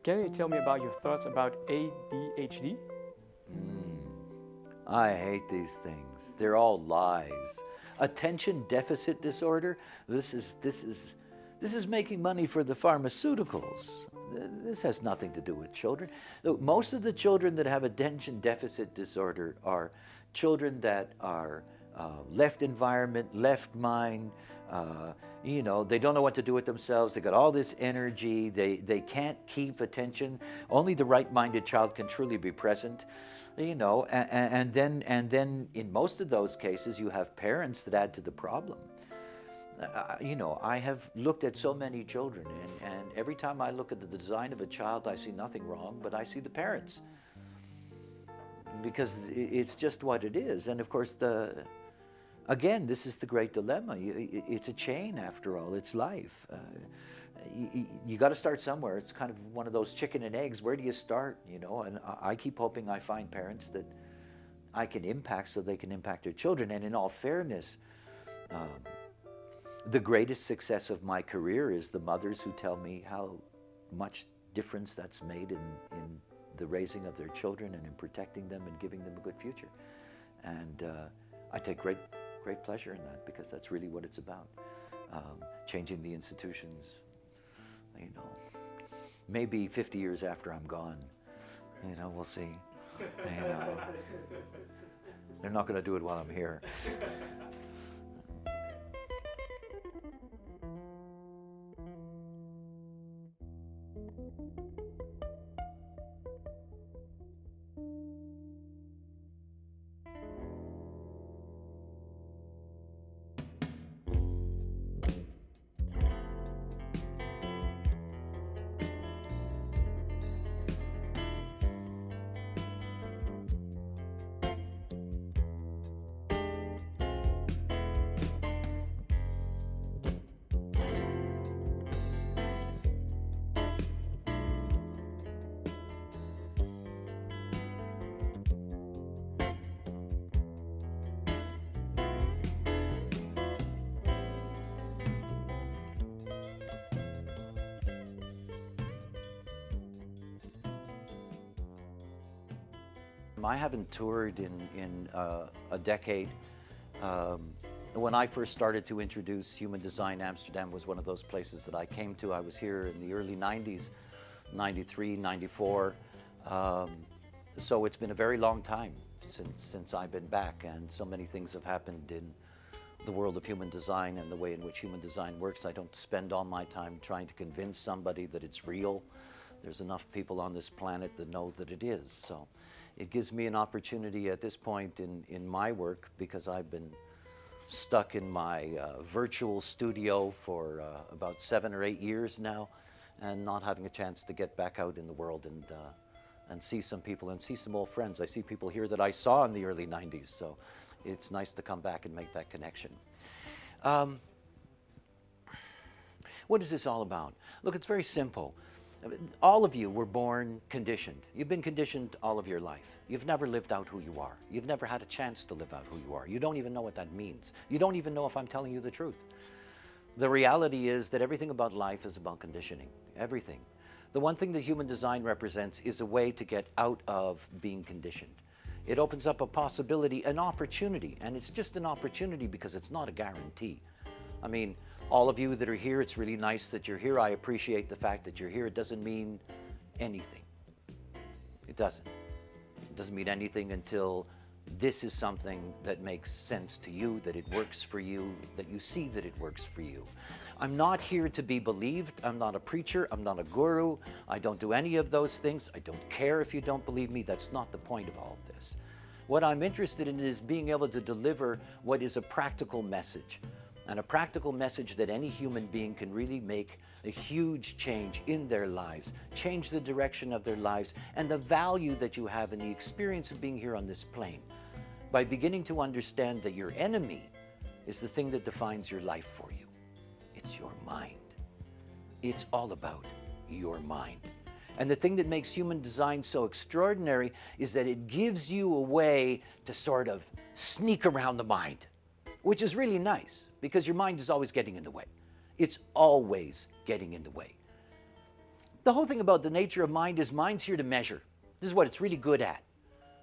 Can you tell me about your thoughts about ADHD? I hate these things. They're all lies. Attention deficit disorder. This is making money for the pharmaceuticals. This has nothing to do with children. Look, most of the children that have attention deficit disorder are children that are left environment, left mind. They don't know what to do with themselves. They got all this energy. They can't keep attention. Only the right-minded child can truly be present. And then in most of those cases, you have parents that add to the problem. I have looked at so many children, and every time I look at the design of a child, I see nothing wrong, but I see the parents. Because it's just what it is. And of course, again, this is the great dilemma. It's a chain, after all. It's life. You got to start somewhere. It's kind of one of those chicken and eggs. Where do you start? And I keep hoping I find parents that I can impact so they can impact their children. And in all fairness, the greatest success of my career is the mothers who tell me how much difference that's made in the raising of their children and in protecting them and giving them a good future. And I take great pleasure in that, because that's really what it's about. Changing the institutions, maybe 50 years after I'm gone, we'll see. They're not going to do it while I'm here. I haven't toured in a decade. When I first started to introduce human design, Amsterdam was one of those places that I came to. I was here in the early 90s, 93, 94. So it's been a very long time since I've been back, and so many things have happened in the world of human design and the way in which human design works. I don't spend all my time trying to convince somebody that it's real. There's enough people on this planet that know that it is. So it gives me an opportunity at this point in my work, because I've been stuck in my virtual studio for about 7 or 8 years now, and not having a chance to get back out in the world and see some people and see some old friends. I see people here that I saw in the early 90s, so it's nice to come back and make that connection. What is this all about? Look, it's very simple. All of you were born conditioned. You've been conditioned all of your life. You've never lived out who you are. You've never had a chance to live out who you are. You don't even know what that means. You don't even know if I'm telling you the truth. The reality is that everything about life is about conditioning. Everything. The one thing that human design represents is a way to get out of being conditioned. It opens up a possibility, an opportunity, and it's just an opportunity because it's not a guarantee. I mean, all of you that are here, it's really nice that you're here. I appreciate the fact that you're here. It doesn't mean anything. It doesn't. It doesn't mean anything until this is something that makes sense to you, that it works for you, that you see that it works for you. I'm not here to be believed. I'm not a preacher. I'm not a guru. I don't do any of those things. I don't care if you don't believe me. That's not the point of all of this. What I'm interested in is being able to deliver what is a practical message, and a practical message that any human being can really make a huge change in their lives, change the direction of their lives, and the value that you have in the experience of being here on this plane, by beginning to understand that your enemy is the thing that defines your life for you. It's your mind. It's all about your mind. And the thing that makes human design so extraordinary is that it gives you a way to sort of sneak around the mind, which is really nice, because your mind is always getting in the way. It's always getting in the way. The whole thing about the nature of mind is mind's here to measure. This is what it's really good at.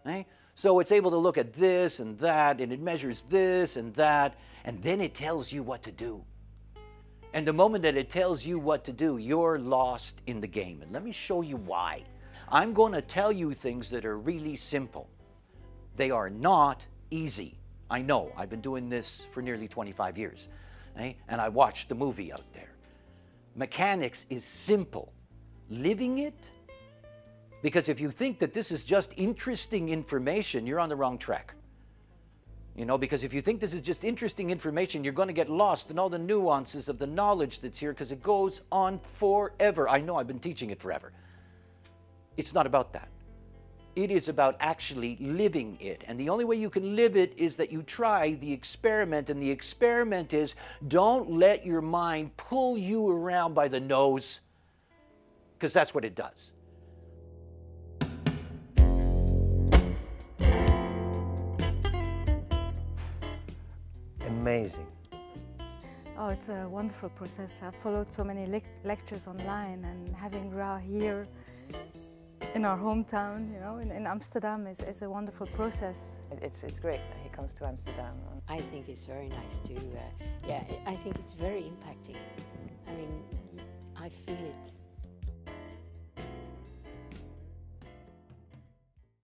Right? So it's able to look at this and that, and it measures this and that, and then it tells you what to do. And the moment that it tells you what to do, you're lost in the game. And let me show you why. I'm going to tell you things that are really simple. They are not easy. I know. I've been doing this for nearly 25 years. Right? And I watched the movie out there. Mechanics is simple. Living it, because if you think that this is just interesting information, you're on the wrong track. You know, because if you think this is just interesting information, you're going to get lost in all the nuances of the knowledge that's here, because it goes on forever. I know, I've been teaching it forever. It's not about that. It is about actually living it. And the only way you can live it is that you try the experiment. And the experiment is, don't let your mind pull you around by the nose, because that's what it does. Amazing. Oh, it's a wonderful process. I've followed so many lectures online, and having Ra here in our hometown, you know, in Amsterdam is a wonderful process. It's great that he comes to Amsterdam. I think it's very nice to, I think it's very impacting. I mean, I feel it